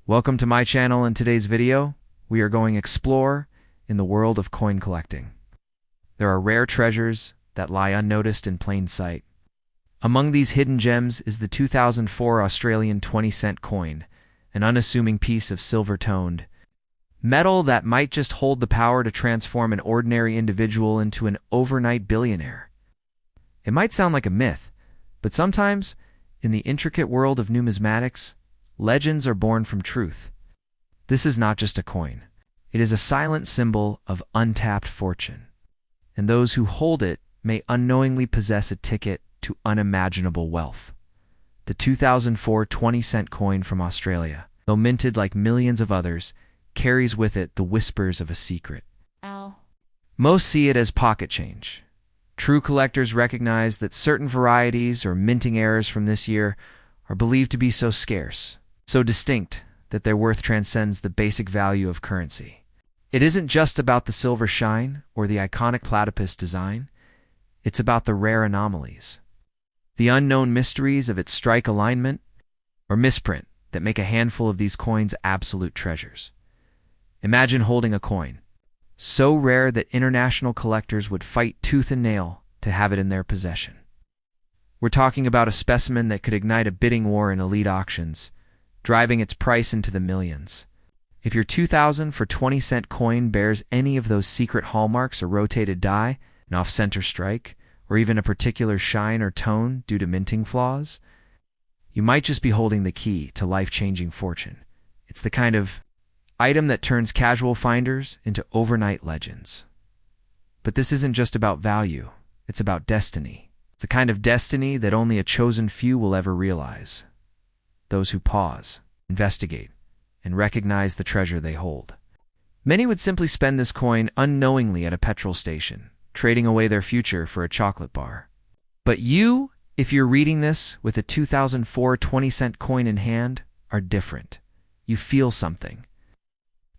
Welcome to my channel. In today's video, we are going explore in the world of coin collecting. There are rare treasures that lie unnoticed in plain sight. Among these hidden gems is the 2004 Australian 20-cent coin, an unassuming piece of silver-toned metal that might just hold the power to transform an ordinary individual into an overnight billionaire. It might sound like a myth, but sometimes, in the intricate world of numismatics, legends are born from truth. This is not just a coin. It is a silent symbol of untapped fortune, and those who hold it may unknowingly possess a ticket to unimaginable wealth. The 2004 20-cent coin from Australia, though minted like millions of others, carries with it the whispers of a secret. Ow. Most see it as pocket change. True collectors recognize that certain varieties or minting errors from this year are believed to be so scarce, so distinct, that their worth transcends the basic value of currency. It isn't just about the silver shine or the iconic platypus design. It's about the rare anomalies, the unknown mysteries of its strike alignment or misprint that make a handful of these coins absolute treasures. Imagine holding a coin so rare that international collectors would fight tooth and nail to have it in their possession. We're talking about a specimen that could ignite a bidding war in elite auctions, driving its price into the millions. If your 2000 for 20-cent coin bears any of those secret hallmarks, a rotated die, an off-center strike, or even a particular shine or tone due to minting flaws, you might just be holding the key to life-changing fortune. It's the kind of item that turns casual finders into overnight legends. But this isn't just about value, it's about destiny. It's the kind of destiny that only a chosen few will ever realize. Those who pause, investigate, and recognize the treasure they hold. Many would simply spend this coin unknowingly at a petrol station, trading away their future for a chocolate bar. But you, if you're reading this with a 2004 20-cent coin in hand, are different. You feel something.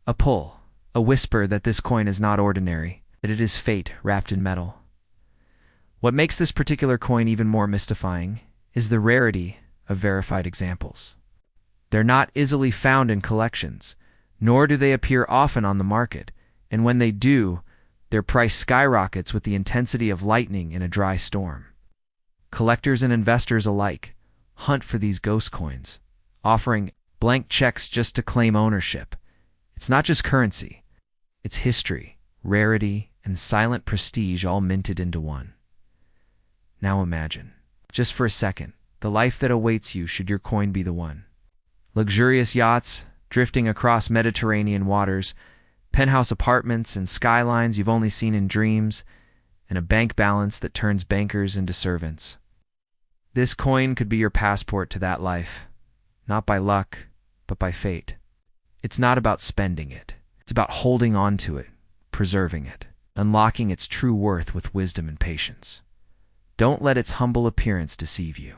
A pull, a whisper that this coin is not ordinary, that it is fate wrapped in metal. What makes this particular coin even more mystifying is the rarity of verified examples. They're not easily found in collections, nor do they appear often on the market, and when they do, their price skyrockets with the intensity of lightning in a dry storm. Collectors and investors alike hunt for these ghost coins, offering blank checks just to claim ownership. It's not just currency, it's history, rarity, and silent prestige all minted into one. Now imagine, just for a second, the life that awaits you should your coin be the one. Luxurious yachts drifting across Mediterranean waters, penthouse apartments and skylines you've only seen in dreams, and a bank balance that turns bankers into servants. This coin could be your passport to that life, not by luck, but by fate. It's not about spending it. It's about holding on to it, preserving it, unlocking its true worth with wisdom and patience. Don't let its humble appearance deceive you.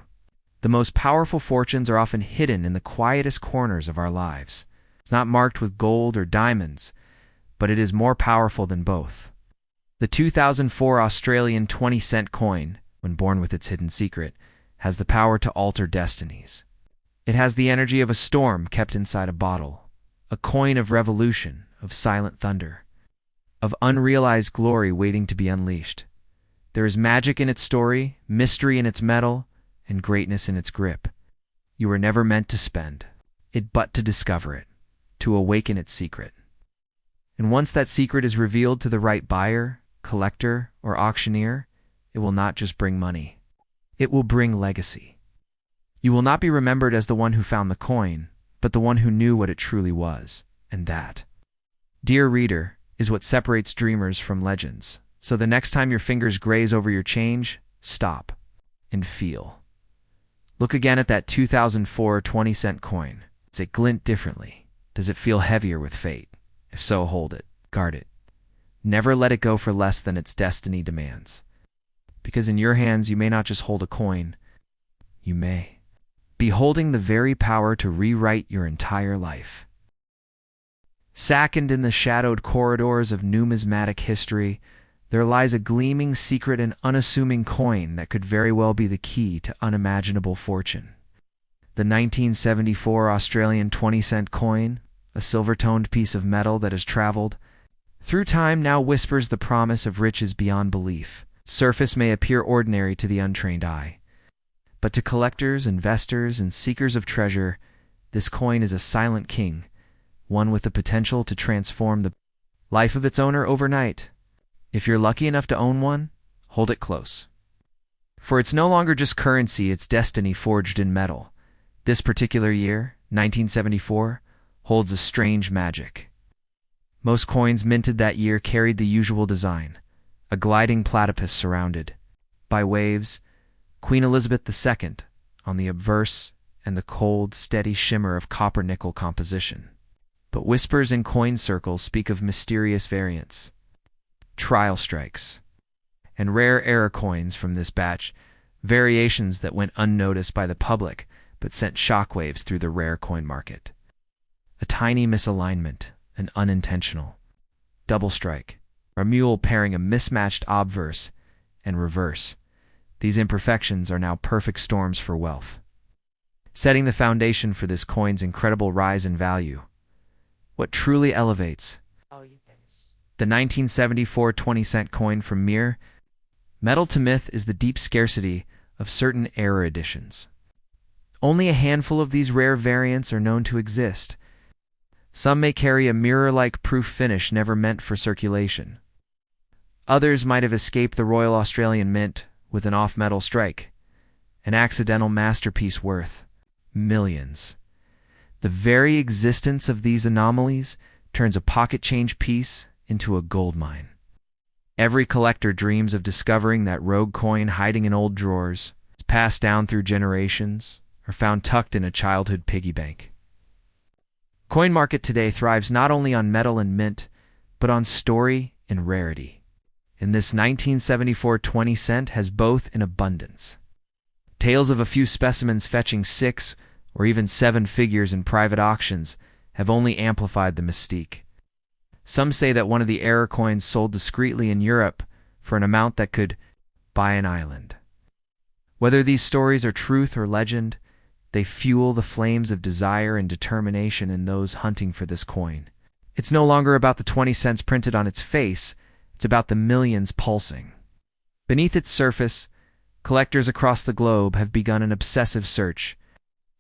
The most powerful fortunes are often hidden in the quietest corners of our lives. It's not marked with gold or diamonds, but it is more powerful than both. The 2004 Australian 20-cent coin, when born with its hidden secret, has the power to alter destinies. It has the energy of a storm kept inside a bottle, a coin of revolution, of silent thunder, of unrealized glory waiting to be unleashed. There is magic in its story, mystery in its metal, and greatness in its grip. You were never meant to spend it, but to discover it, to awaken its secret. And once that secret is revealed to the right buyer, collector, or auctioneer, it will not just bring money. It will bring legacy. You will not be remembered as the one who found the coin, but the one who knew what it truly was, and that, dear reader, is what separates dreamers from legends. So the next time your fingers graze over your change, stop and feel. Look again at that 2004 20-cent coin. Does it glint differently? Does it feel heavier with fate? If so, hold it, guard it. Never let it go for less than its destiny demands. Because in your hands you may not just hold a coin, you may be holding the very power to rewrite your entire life. Second in the shadowed corridors of numismatic history, there lies a gleaming secret and unassuming coin that could very well be the key to unimaginable fortune. The 1974 Australian 20-cent coin, a silver-toned piece of metal that has traveled through time, now whispers the promise of riches beyond belief. Surface may appear ordinary to the untrained eye, but to collectors, investors, and seekers of treasure, this coin is a silent king, one with the potential to transform the life of its owner overnight. If you're lucky enough to own one, hold it close. For it's no longer just currency, it's destiny forged in metal. This particular year, 1974, holds a strange magic. Most coins minted that year carried the usual design, a gliding platypus surrounded by waves, Queen Elizabeth II on the obverse, and the cold, steady shimmer of copper-nickel composition. But whispers in coin circles speak of mysterious variants, trial strikes, and rare error coins from this batch, variations that went unnoticed by the public but sent shockwaves through the rare coin market. A tiny misalignment, an unintentional double strike, or a mule pairing a mismatched obverse and reverse. These imperfections are now perfect storms for wealth, setting the foundation for this coin's incredible rise in value. What truly elevates the 1974 20-cent coin from mere metal to myth is the deep scarcity of certain error editions. Only a handful of these rare variants are known to exist. Some may carry a mirror-like proof finish never meant for circulation. Others might have escaped the Royal Australian Mint with an off-metal strike, an accidental masterpiece worth millions. The very existence of these anomalies turns a pocket change piece into a gold mine. Every collector dreams of discovering that rogue coin hiding in old drawers, passed down through generations, or found tucked in a childhood piggy bank. Coin market today thrives not only on metal and mint, but on story and rarity. And this 1974 20 cent has both in abundance. Tales of a few specimens fetching 6 or even 7 figures in private auctions have only amplified the mystique. Some say that one of the error coins sold discreetly in Europe for an amount that could buy an island. Whether these stories are truth or legend, they fuel the flames of desire and determination in those hunting for this coin. It's no longer about the 20 cents printed on its face, it's about the millions pulsing. Beneath its surface, collectors across the globe have begun an obsessive search.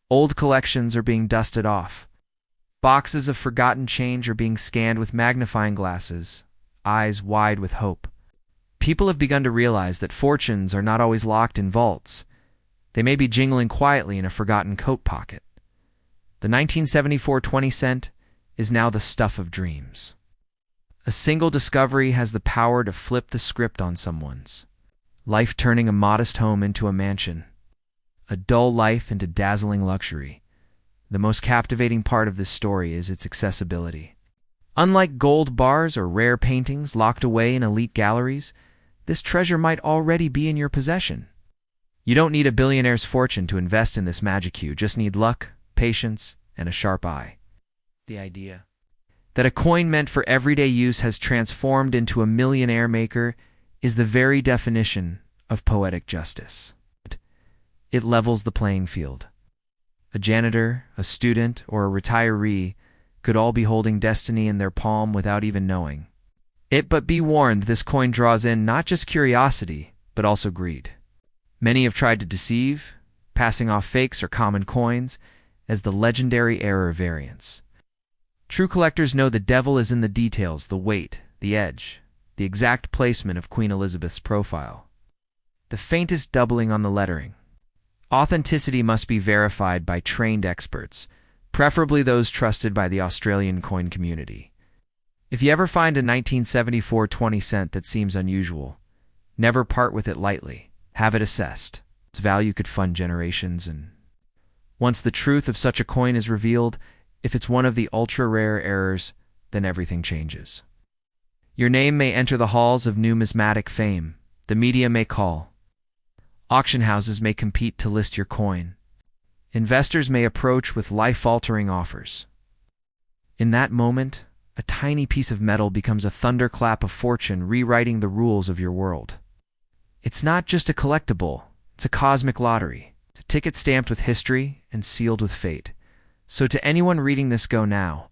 Old collections are being dusted off. Boxes of forgotten change are being scanned with magnifying glasses, eyes wide with hope. People have begun to realize that fortunes are not always locked in vaults. They may be jingling quietly in a forgotten coat pocket. The 1974 20 cent is now the stuff of dreams. A single discovery has the power to flip the script on someone's life, turning a modest home into a mansion, a dull life into dazzling luxury. The most captivating part of this story is its accessibility. Unlike gold bars or rare paintings locked away in elite galleries, this treasure might already be in your possession. You don't need a billionaire's fortune to invest in this magic. You just need luck, patience, and a sharp eye. The idea that a coin meant for everyday use has transformed into a millionaire maker is the very definition of poetic justice. It levels the playing field. A janitor, a student, or a retiree could all be holding destiny in their palm without even knowing it. But be warned, this coin draws in not just curiosity, but also greed. Many have tried to deceive, passing off fakes or common coins as the legendary error variants. True collectors know the devil is in the details, the weight, the edge, the exact placement of Queen Elizabeth's profile, the faintest doubling on the lettering. Authenticity must be verified by trained experts, preferably those trusted by the Australian coin community. If you ever find a 1974 20 cent that seems unusual, never part with it lightly. Have it assessed. Its value could fund generations, and once the truth of such a coin is revealed, if it's one of the ultra-rare errors, then everything changes. Your name may enter the halls of numismatic fame. The media may call. Auction houses may compete to list your coin. Investors may approach with life-altering offers. In that moment, a tiny piece of metal becomes a thunderclap of fortune, rewriting the rules of your world. It's not just a collectible, it's a cosmic lottery. It's a ticket stamped with history and sealed with fate. So to anyone reading this, go now.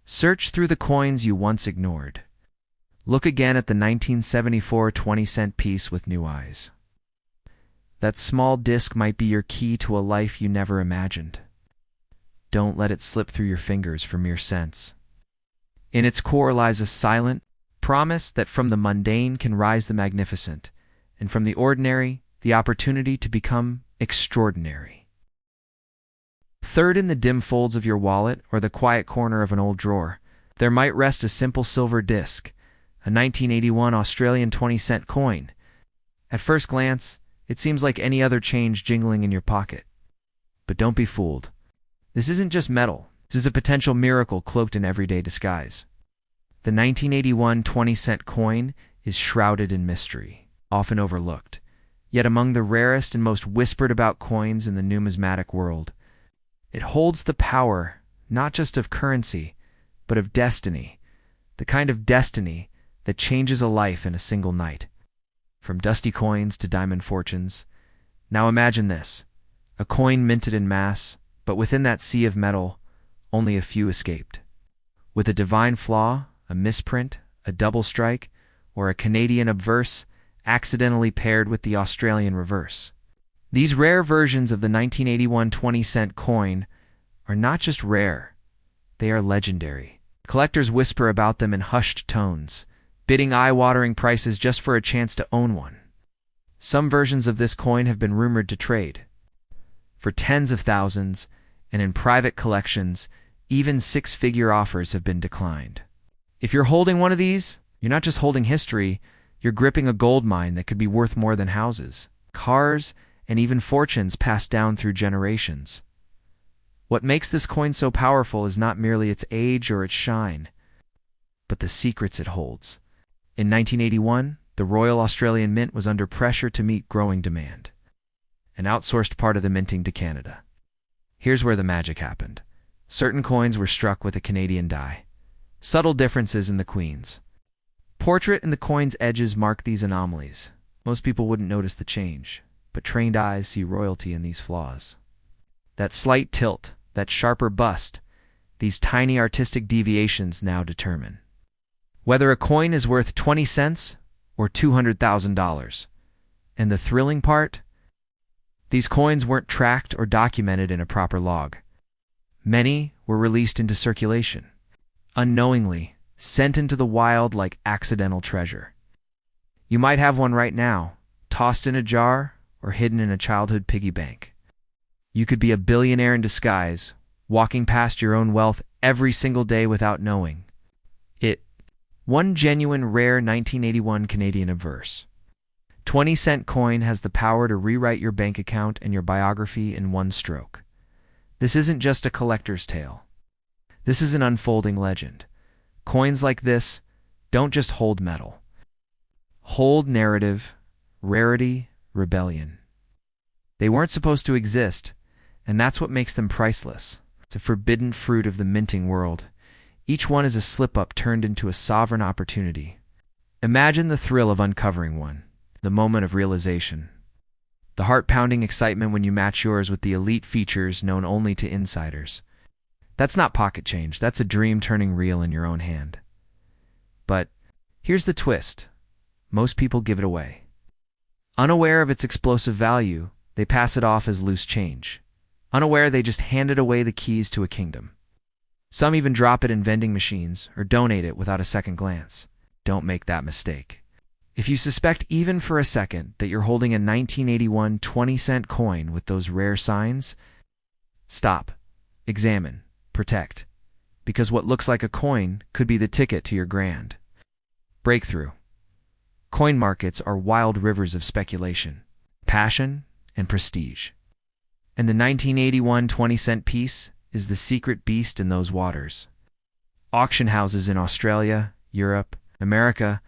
Search through the coins you once ignored. Look again at the 1974 20-cent piece with new eyes. That small disc might be your key to a life you never imagined. Don't let it slip through your fingers for mere cents. In its core lies a silent promise that from the mundane can rise the magnificent, and from the ordinary, the opportunity to become extraordinary. Third, in the dim folds of your wallet or the quiet corner of an old drawer, there might rest a simple silver disc, a 1981 Australian 20-cent coin. At first glance, it seems like any other change jingling in your pocket. But don't be fooled. This isn't just metal. This is a potential miracle cloaked in everyday disguise. The 1981 20-cent coin is shrouded in mystery, often overlooked, yet among the rarest and most whispered about coins in the numismatic world. It holds the power, not just of currency, but of destiny, the kind of destiny that changes a life in a single night. From dusty coins to diamond fortunes. Now imagine this, a coin minted in mass, but within that sea of metal, only a few escaped. With a divine flaw, a misprint, a double strike, or a Canadian obverse accidentally paired with the Australian reverse. These rare versions of the 1981 20-cent coin are not just rare, they are legendary. Collectors whisper about them in hushed tones, bidding eye-watering prices just for a chance to own one. Some versions of this coin have been rumored to trade for tens of thousands, and in private collections, even six-figure offers have been declined. If you're holding one of these, you're not just holding history, you're gripping a gold mine that could be worth more than houses, cars, and even fortunes passed down through generations. What makes this coin so powerful is not merely its age or its shine, but the secrets it holds. In 1981, the Royal Australian Mint was under pressure to meet growing demand, and outsourced part of the minting to Canada. Here's where the magic happened. Certain coins were struck with a Canadian die. Subtle differences in the queens. Portrait and the coin's edges mark these anomalies. Most people wouldn't notice the change, but trained eyes see royalty in these flaws. That slight tilt, that sharper bust, these tiny artistic deviations now determine whether a coin is worth 20 cents or $200,000. And the thrilling part? These coins weren't tracked or documented in a proper log. Many were released into circulation, unknowingly, sent into the wild like accidental treasure. You might have one right now, tossed in a jar or hidden in a childhood piggy bank. You could be a billionaire in disguise, walking past your own wealth every single day without knowing it. One genuine rare 1981 Canadian obverse. 20-cent coin has the power to rewrite your bank account and your biography in one stroke. This isn't just a collector's tale. This is an unfolding legend. Coins like this don't just hold metal. Hold narrative, rarity, rebellion. They weren't supposed to exist, and that's what makes them priceless. It's a forbidden fruit of the minting world. Each one is a slip-up turned into a sovereign opportunity. Imagine the thrill of uncovering one, the moment of realization. The heart-pounding excitement when you match yours with the elite features known only to insiders. That's not pocket change, that's a dream turning real in your own hand. But here's the twist. Most people give it away. Unaware of its explosive value, they pass it off as loose change. Unaware, they just handed away the keys to a kingdom. Some even drop it in vending machines or donate it without a second glance. Don't make that mistake. If you suspect even for a second that you're holding a 1981 20-cent coin with those rare signs, stop, examine, protect, because what looks like a coin could be the ticket to your grand breakthrough. Coin markets are wild rivers of speculation, passion, and prestige. And the 1981 20-cent piece is the secret beast in those waters. Auction houses in Australia, Europe, America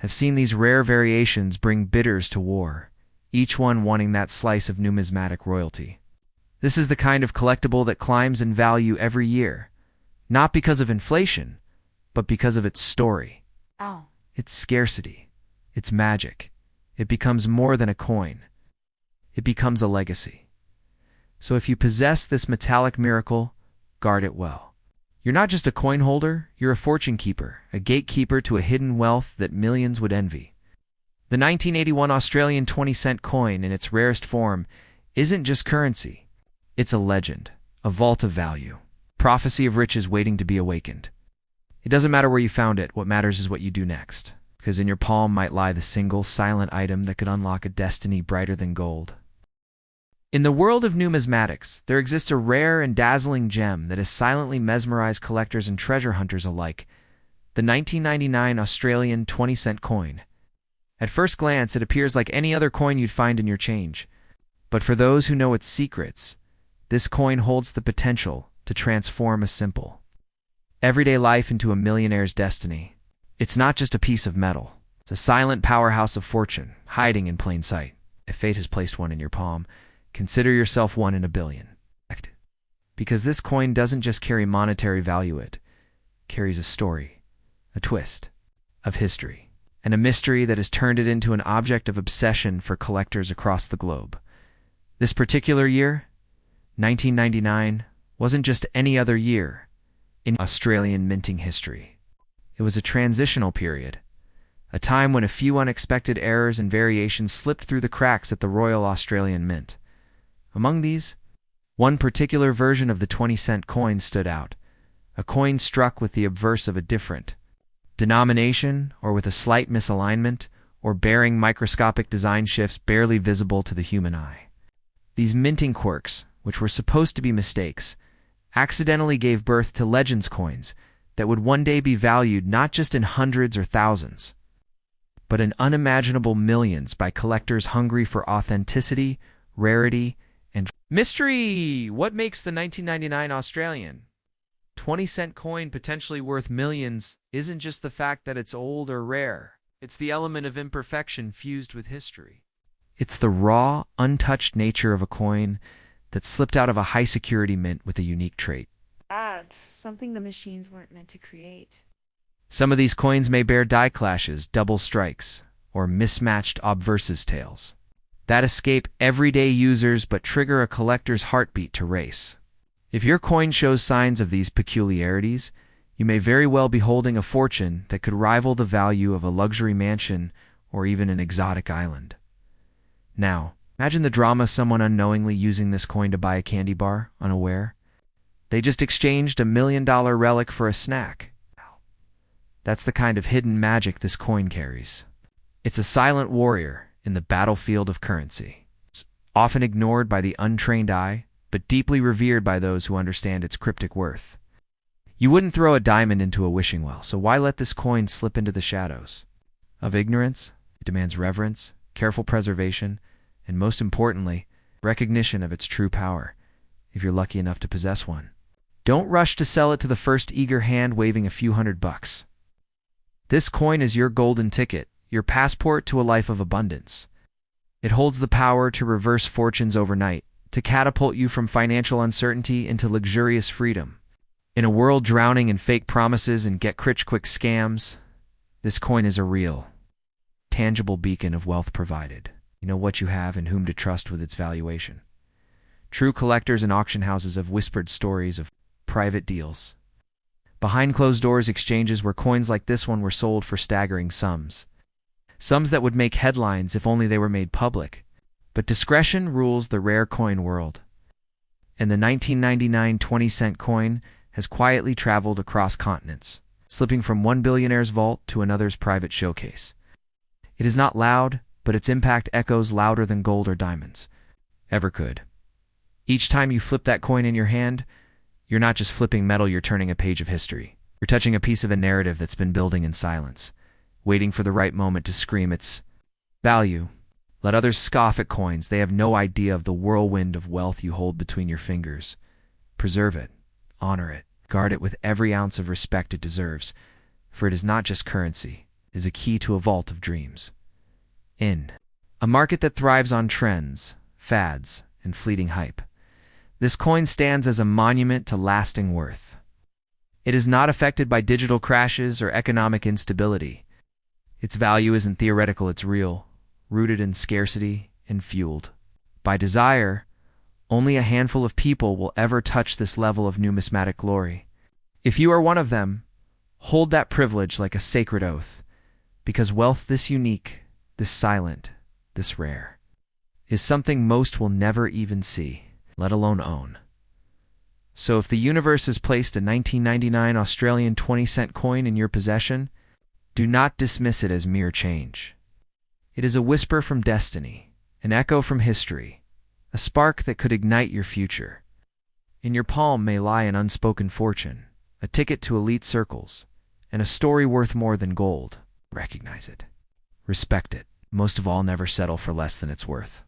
have seen these rare variations bring bidders to war, each one wanting that slice of numismatic royalty. This is the kind of collectible that climbs in value every year, not because of inflation, but because of its story, its scarcity, its magic. It becomes more than a coin. It becomes a legacy. So if you possess this metallic miracle, guard it well. You're not just a coin holder, you're a fortune keeper, a gatekeeper to a hidden wealth that millions would envy. The 1981 Australian 20-cent coin, in its rarest form, isn't just currency. It's a legend, a vault of value, prophecy of riches waiting to be awakened. It doesn't matter where you found it, what matters is what you do next, because in your palm might lie the single, silent item that could unlock a destiny brighter than gold. In the world of numismatics, there exists a rare and dazzling gem that has silently mesmerized collectors and treasure hunters alike, the 1999 Australian 20-cent coin. At first glance, it appears like any other coin you'd find in your change. But for those who know its secrets, this coin holds the potential to transform a simple, everyday life into a millionaire's destiny. It's not just a piece of metal. It's a silent powerhouse of fortune, hiding in plain sight. If fate has placed one in your palm, consider yourself one in a billion. Because this coin doesn't just carry monetary value, it carries a story, a twist of history, and a mystery that has turned it into an object of obsession for collectors across the globe. This particular year, 1999, wasn't just any other year in Australian minting history. It was a transitional period, a time when a few unexpected errors and variations slipped through the cracks at the Royal Australian Mint. Among these, one particular version of the 20-cent coin stood out, a coin struck with the obverse of a different denomination, or with a slight misalignment, or bearing microscopic design shifts barely visible to the human eye. These minting quirks, which were supposed to be mistakes, accidentally gave birth to legends coins that would one day be valued not just in hundreds or thousands, but in unimaginable millions by collectors hungry for authenticity, rarity, and mystery. What makes the 1999 Australian 20-cent coin potentially worth millions isn't just the fact that it's old or rare. It's the element of imperfection fused with history. It's the raw, untouched nature of a coin that slipped out of a high-security mint with a unique trait. Something the machines weren't meant to create. Some of these coins may bear die clashes, double strikes, or mismatched obverses tails that escape everyday users but trigger a collector's heartbeat to race. If your coin shows signs of these peculiarities, you may very well be holding a fortune that could rival the value of a luxury mansion or even an exotic island. Now, imagine the drama: someone unknowingly using this coin to buy a candy bar, unaware. They just exchanged a $1 million relic for a snack. That's the kind of hidden magic this coin carries. It's a silent warrior in the battlefield of currency. It's often ignored by the untrained eye, but deeply revered by those who understand its cryptic worth. You wouldn't throw a diamond into a wishing well, so why let this coin slip into the shadows of ignorance? It demands reverence, careful preservation, and most importantly, recognition of its true power, if you're lucky enough to possess one. Don't rush to sell it to the first eager hand waving a few $100. This coin is your golden ticket, your passport to a life of abundance. It holds the power to reverse fortunes overnight, to catapult you from financial uncertainty into luxurious freedom. In a world drowning in fake promises and get-rich-quick scams, this coin is a real, tangible beacon of wealth provided. You know what you have and whom to trust with its valuation. True collectors and auction houses have whispered stories of private deals, behind closed doors exchanges where coins like this one were sold for staggering sums. Sums that would make headlines if only they were made public. But discretion rules the rare coin world. And the 1999 20-cent coin has quietly traveled across continents, slipping from one billionaire's vault to another's private showcase. It is not loud, but its impact echoes louder than gold or diamonds ever could. Each time you flip that coin in your hand, you're not just flipping metal, you're turning a page of history. You're touching a piece of a narrative that's been building in silence, waiting for the right moment to scream its value. Let others scoff at coins. They have no idea of the whirlwind of wealth you hold between your fingers. Preserve it, honor it, guard it with every ounce of respect it deserves, for it is not just currency, it is a key to a vault of dreams. In a market that thrives on trends, fads, and fleeting hype, this coin stands as a monument to lasting worth. It is not affected by digital crashes or economic instability. Its value isn't theoretical, it's real, rooted in scarcity and fueled by desire, Only a handful of people will ever touch this level of numismatic glory. If you are one of them, hold that privilege like a sacred oath, because wealth this unique, this silent, this rare, is something most will never even see, let alone own. So if the universe has placed a 1999 Australian 20-cent coin in your possession, do not dismiss it as mere change. It is a whisper from destiny, an echo from history, a spark that could ignite your future. In your palm may lie an unspoken fortune, a ticket to elite circles, and a story worth more than gold. Recognize it. Respect it. Most of all, never settle for less than it's worth.